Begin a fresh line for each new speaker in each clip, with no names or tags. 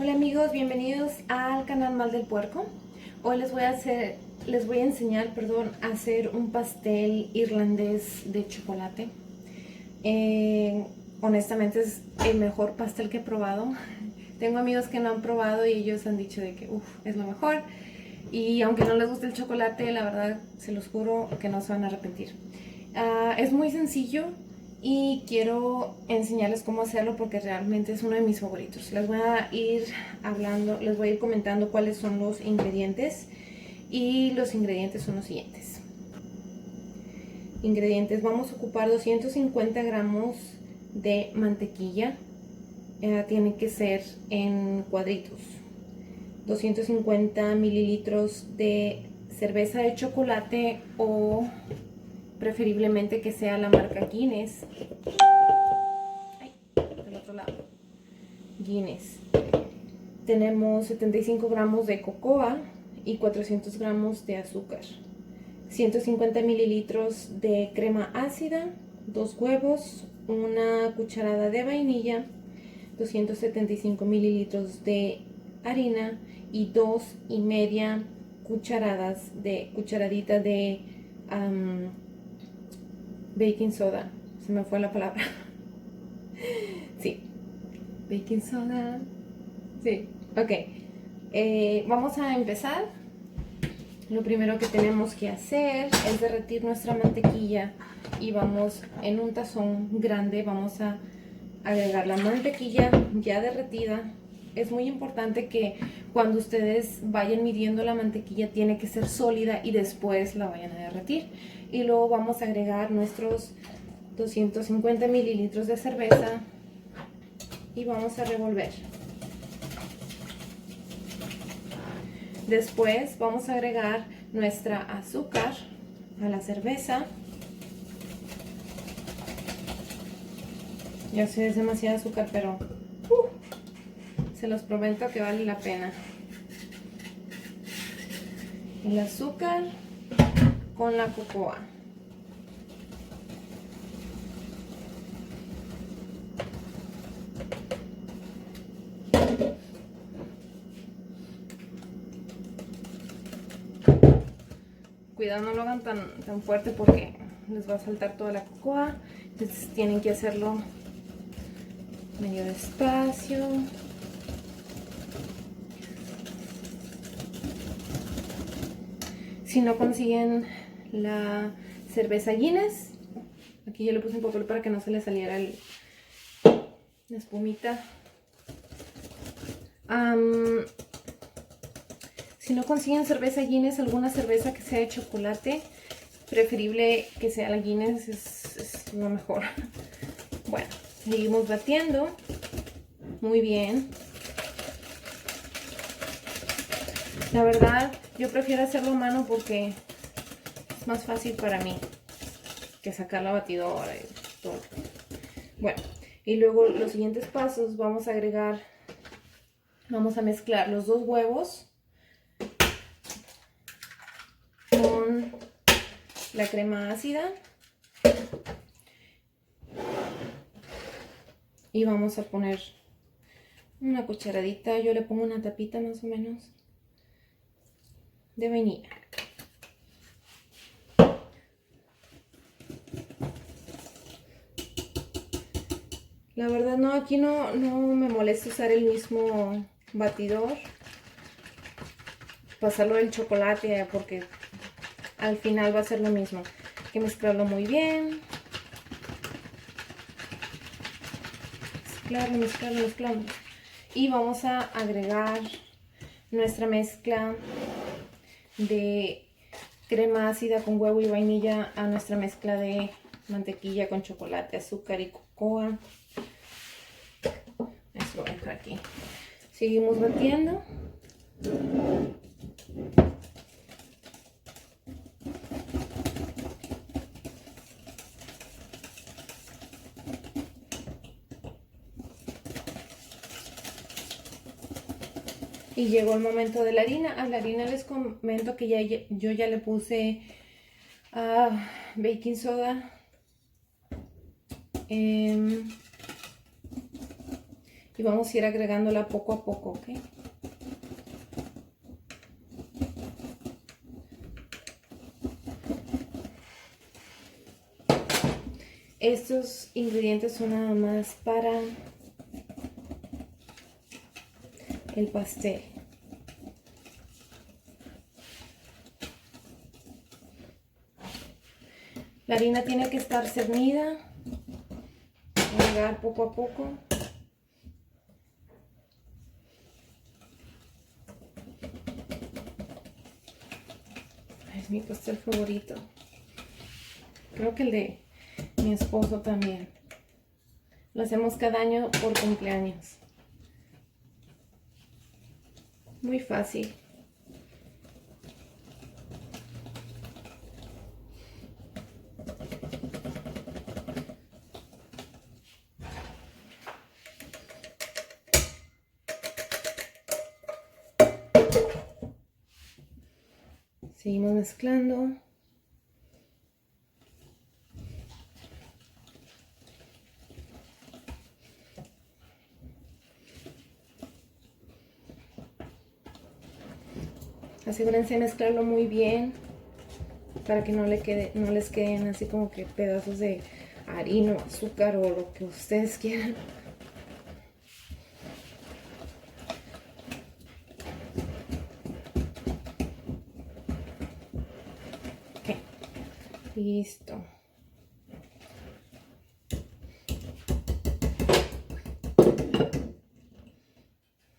Hola amigos, bienvenidos al canal Mal del Puerco. Hoy les voy a enseñar, a hacer un pastel irlandés de chocolate. Honestamente es el mejor pastel que he probado. Tengo amigos que no han probado y ellos han dicho de que es lo mejor. Y aunque no les guste el chocolate, la verdad se los juro que no se van a arrepentir. Es muy sencillo y quiero enseñarles cómo hacerlo porque realmente es uno de mis favoritos. Les voy a ir comentando cuáles son los ingredientes, y los ingredientes son los siguientes. Ingredientes: vamos a ocupar 250 gramos de mantequilla, tiene que ser en cuadritos. 250 mililitros de cerveza de chocolate, o preferiblemente que sea la marca Guinness. Ay, del otro lado. Guinness. Tenemos 75 gramos de cocoa y 400 gramos de azúcar. 150 mililitros de crema ácida, 2 huevos, una cucharada de vainilla, 275 mililitros de harina y 2,5 cucharaditas de baking soda. Se me fue la palabra. Sí, baking soda. Sí, ok. Vamos a empezar. Lo primero que tenemos que hacer es derretir nuestra mantequilla, y vamos en un tazón grande, vamos a agregar la mantequilla ya derretida. Es muy importante que cuando ustedes vayan midiendo la mantequilla tiene que ser sólida y después la vayan a derretir. Y luego vamos a agregar nuestros 250 mililitros de cerveza y vamos a revolver. Después vamos a agregar nuestra azúcar a la cerveza. Ya sé, es demasiado azúcar, pero se los prometo que vale la pena. El azúcar con la cocoa. Cuidado, no lo hagan tan fuerte porque les va a saltar toda la cocoa. Entonces tienen que hacerlo medio despacio. Si no consiguen la cerveza Guinness, aquí yo le puse un papel para que no se le saliera la espumita. Si no consiguen cerveza Guinness, alguna cerveza que sea de chocolate, preferible que sea la Guinness, es lo mejor. Bueno, seguimos batiendo. Muy bien. La verdad, yo prefiero hacerlo a mano porque es más fácil para mí que sacar la batidora y todo. Bueno, y luego los siguientes pasos: vamos a mezclar los 2 huevos con la crema ácida y vamos a poner una cucharadita, yo le pongo una tapita más o menos, de vainilla. La verdad no, aquí no me molesta usar el mismo batidor, pasarlo del chocolate, porque al final va a ser lo mismo. Hay que mezclarlo muy bien. Mezclarlo. Y vamos a agregar nuestra mezcla de crema ácida con huevo y vainilla a nuestra mezcla de mantequilla con chocolate, azúcar y cocoa. Eso lo voy a dejar aquí. Seguimos batiendo. Y llegó el momento de la harina. A la harina les comento que yo ya le puse baking soda. Y y vamos a ir agregándola poco a poco, ¿ok? Estos ingredientes son nada más para el pastel. La harina tiene que estar cernida, agregar poco a poco. Es mi pastel favorito. Creo que el de mi esposo también. Lo hacemos cada año por cumpleaños. Muy fácil. Seguimos mezclando. Asegúrense de mezclarlo muy bien para que no les queden así como que pedazos de harina o azúcar o lo que ustedes quieran. Ok, listo.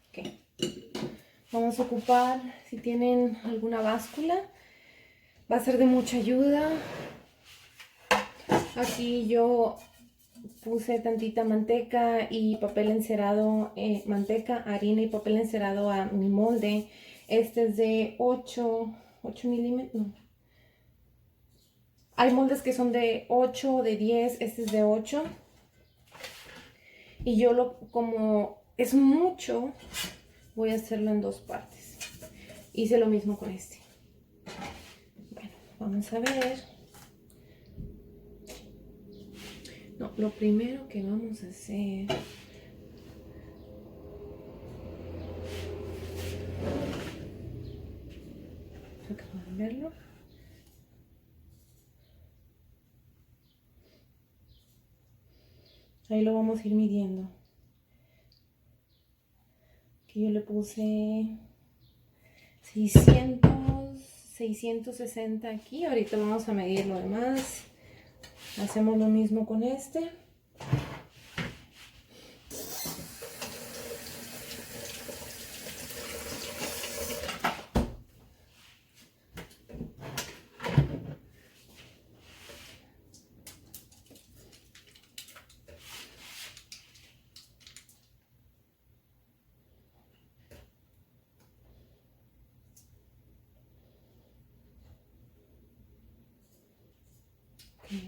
Ok, vamos a ocupar, si tienen alguna báscula, va a ser de mucha ayuda. Aquí yo puse tantita manteca y papel encerado, manteca, harina y papel encerado a mi molde. Este es de 8 milímetros. No. Hay moldes que son de 8, de 10, este es de 8. Y yo como es mucho, voy a hacerlo en 2 partes. Hice lo mismo con este. Bueno, vamos a ver. No, lo primero que vamos a hacer... Creo que pueden verlo. Ahí lo vamos a ir midiendo. Aquí yo le puse 660 aquí. Ahorita vamos a medir lo demás. Hacemos lo mismo con este.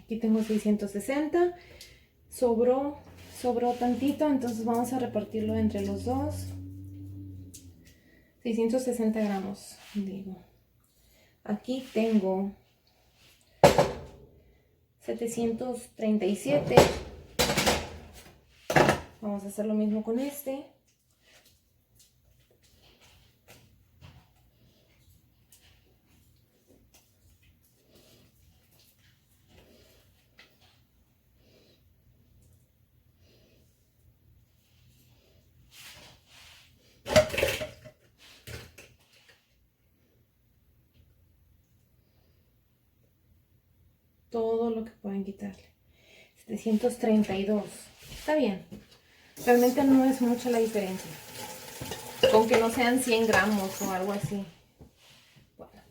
Aquí tengo 660, sobró tantito, entonces vamos a repartirlo entre los dos. 660 gramos, digo. Aquí tengo 737. Vamos a hacer lo mismo con este. Todo lo que pueden quitarle. 732. Está bien. Realmente no es mucha la diferencia. Con que no sean 100 gramos o algo así. Bueno.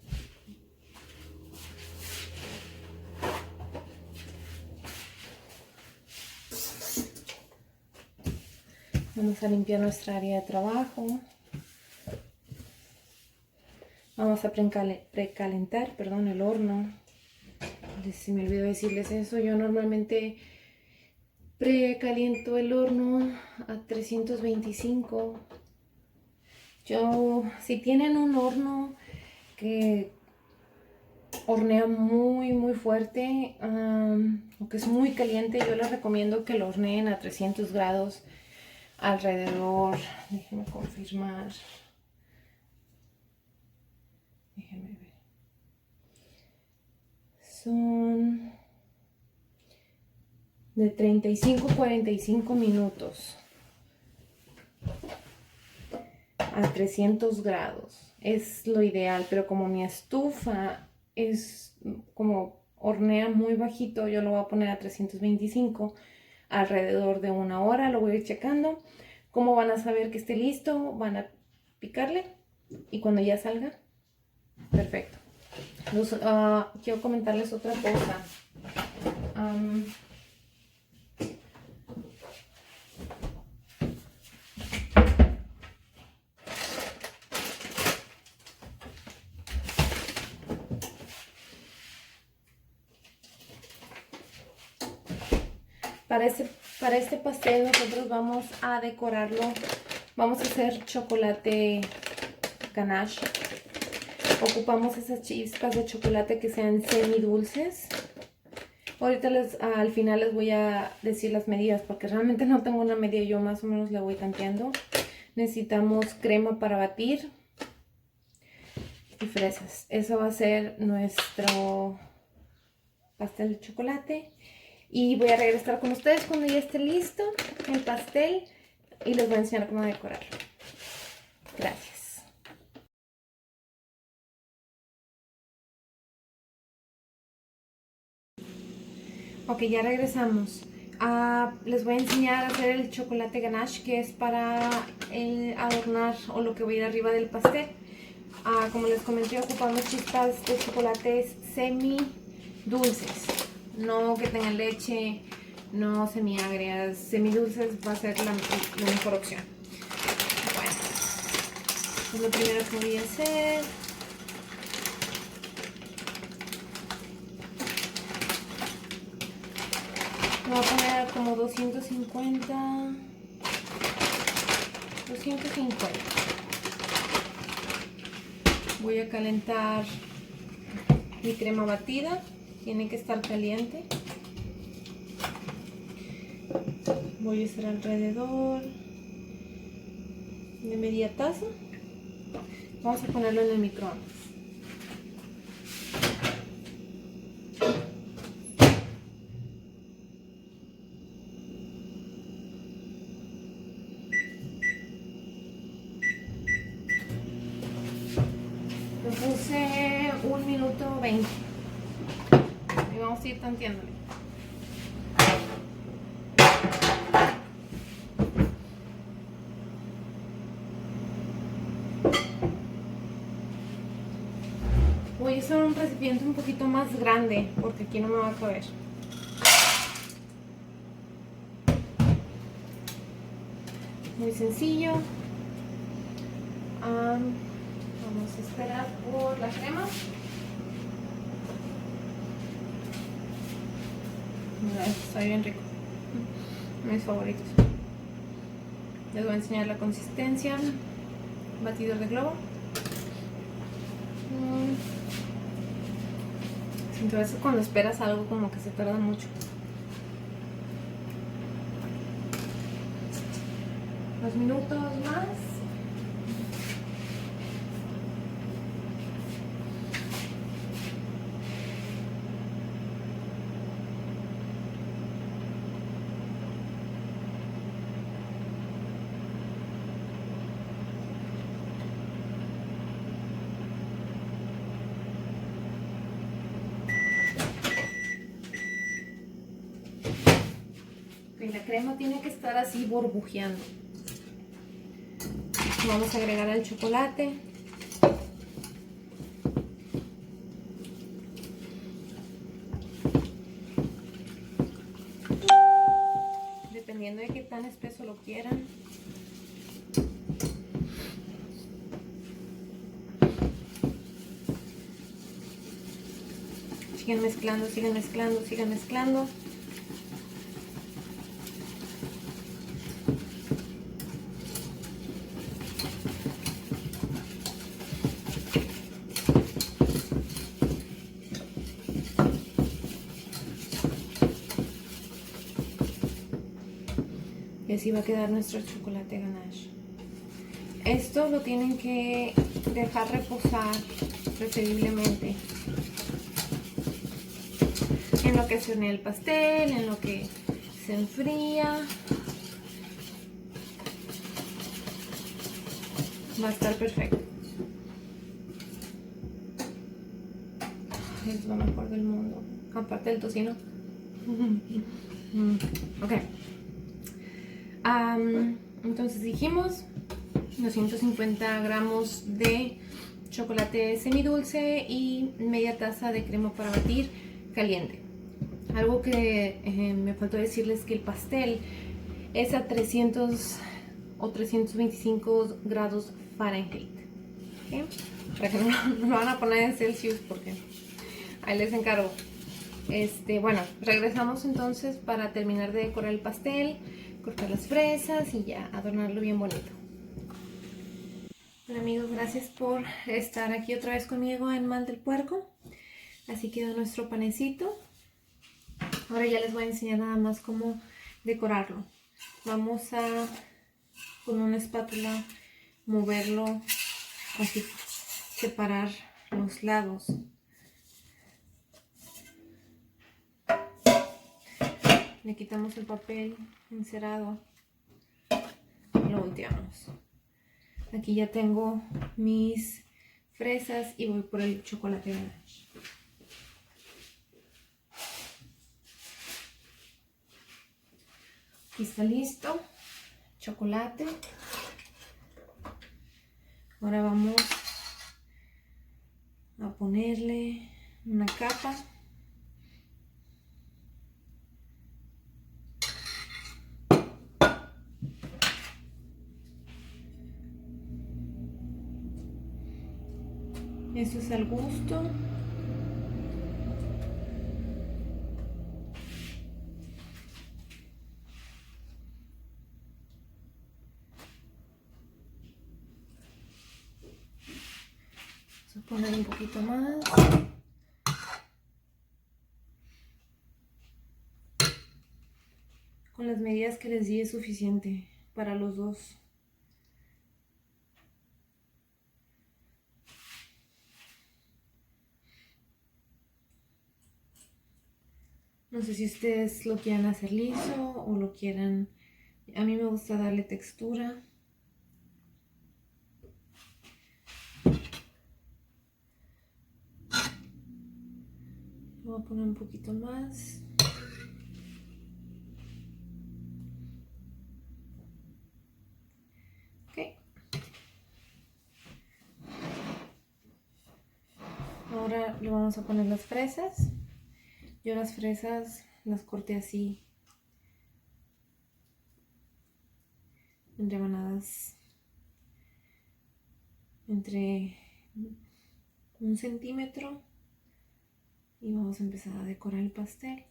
Vamos a limpiar nuestra área de trabajo. Vamos a precalentar, perdón, el horno. Se me olvidó decirles eso. Yo normalmente precaliento el horno a 325. Si tienen un horno que hornea muy fuerte o que es muy caliente, yo les recomiendo que lo horneen a 300 grados. alrededor, déjenme confirmar, déjenme ver, son de 35 a 45 minutos a 300 grados. Es lo ideal, pero como mi estufa es como hornea muy bajito, yo lo voy a poner a 325 alrededor de 1 hora. Lo voy a ir checando. ¿Cómo van a saber que esté listo? Van a picarle y cuando ya salga, perfecto. Quiero comentarles otra cosa. Para este pastel nosotros vamos a decorarlo. Vamos a hacer chocolate ganache. Ocupamos esas chispas de chocolate que sean semidulces. Ahorita al final les voy a decir las medidas porque realmente no tengo una medida, yo más o menos la voy tanteando. Necesitamos crema para batir y fresas. Eso va a ser nuestro pastel de chocolate. Y voy a regresar con ustedes cuando ya esté listo el pastel y les voy a enseñar cómo decorarlo. Gracias. Ok, ya regresamos. Les voy a enseñar a hacer el chocolate ganache, que es para adornar o lo que va a ir arriba del pastel. Como les comenté, ocupamos chispas de chocolates semi dulces. No que tengan leche, no semiagrias, semidulces va a ser la mejor opción. Bueno, pues lo primero que voy a hacer, voy a poner como 250. Voy a calentar mi crema batida. Tiene que estar caliente. Voy a hacer alrededor de media taza. Vamos a ponerlo en el microondas. Lo puse 1 minuto 20. Y vamos a ir tanteándole. Voy a usar un recipiente un poquito más grande porque aquí no me va a caber. Muy sencillo. Vamos a esperar por la crema. Mira, está bien rico. Mis favoritos. Les voy a enseñar la consistencia. Batidor de globo. Entonces cuando esperas algo como que se tarda mucho. 2 minutos más. La crema tiene que estar así burbujeando. Vamos a agregar el chocolate. Dependiendo de qué tan espeso lo quieran. Sigan mezclando, sigan mezclando, sigan mezclando. Y así va a quedar nuestro chocolate ganache. Esto lo tienen que dejar reposar preferiblemente en lo que se hornea el pastel, en lo que se enfría. Va a estar perfecto. Es lo mejor del mundo, aparte del tocino. Ok. Entonces dijimos 250 gramos de chocolate semidulce y media taza de crema para batir caliente. Algo que me faltó decirles que el pastel es a 300 o 325 grados Fahrenheit. ¿Okay? Para que no lo van a poner en Celsius porque ahí les encargo. Bueno, regresamos entonces para terminar de decorar el pastel, cortar las fresas y ya adornarlo bien bonito. Bueno amigos, gracias por estar aquí otra vez conmigo en Mal del Puerco. Así quedó nuestro panecito. Ahora ya les voy a enseñar nada más cómo decorarlo. Vamos a con una espátula moverlo, así separar los lados. Le quitamos el papel encerado y lo volteamos. Aquí ya tengo mis fresas y voy por el chocolate ganache. Aquí está listo, chocolate. Ahora vamos a ponerle una capa. Esto es al gusto. Vamos a poner un poquito más. Con las medidas que les di es suficiente para los dos. No sé si ustedes lo quieran hacer liso o lo quieran... A mí me gusta darle textura. Voy a poner un poquito más. Ok. Ahora le vamos a poner las fresas. Yo las fresas las corté así en rebanadas entre 1 centímetro y vamos a empezar a decorar el pastel.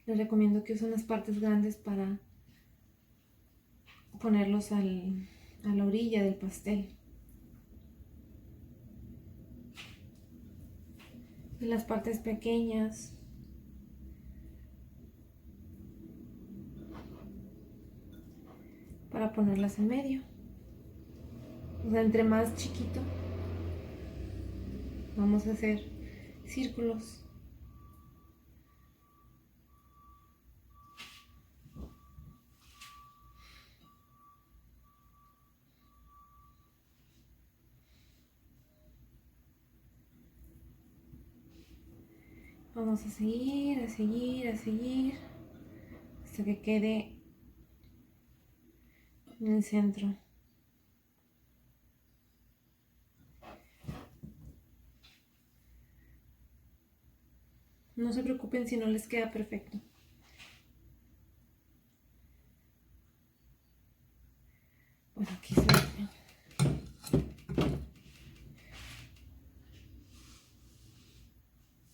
Les recomiendo que usen las partes grandes para ponerlos a la orilla del pastel. Y las partes pequeñas para ponerlas en medio. O sea, entre más chiquito vamos a hacer círculos. Vamos a seguir, a seguir, a seguir hasta que quede en el centro. No se preocupen si no les queda perfecto. Bueno, aquí se ve.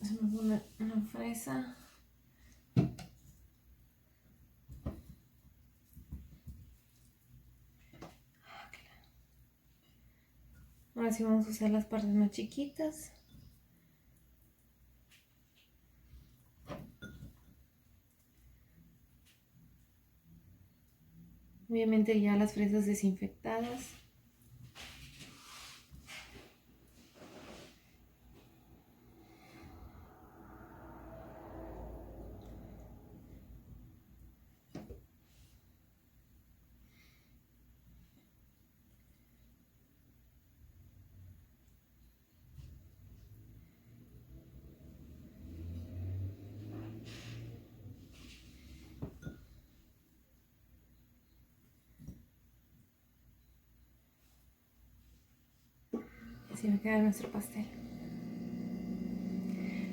Se me pone una fresa. Ahora sí vamos a usar las partes más chiquitas. Obviamente ya las fresas desinfectadas. Así va a quedar nuestro pastel.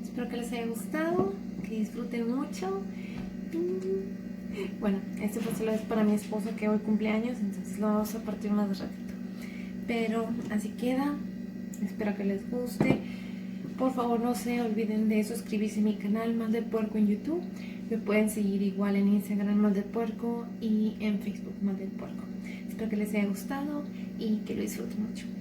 Espero que les haya gustado, que disfruten mucho. Bueno, este pastel es para mi esposo que hoy cumpleaños, entonces lo vamos a partir más ratito. Pero así queda. Espero que les guste. Por favor, no se olviden de suscribirse a mi canal Mal del Puerco en YouTube. Me pueden seguir igual en Instagram Mal del Puerco y en Facebook Mal del Puerco. Espero que les haya gustado y que lo disfruten mucho.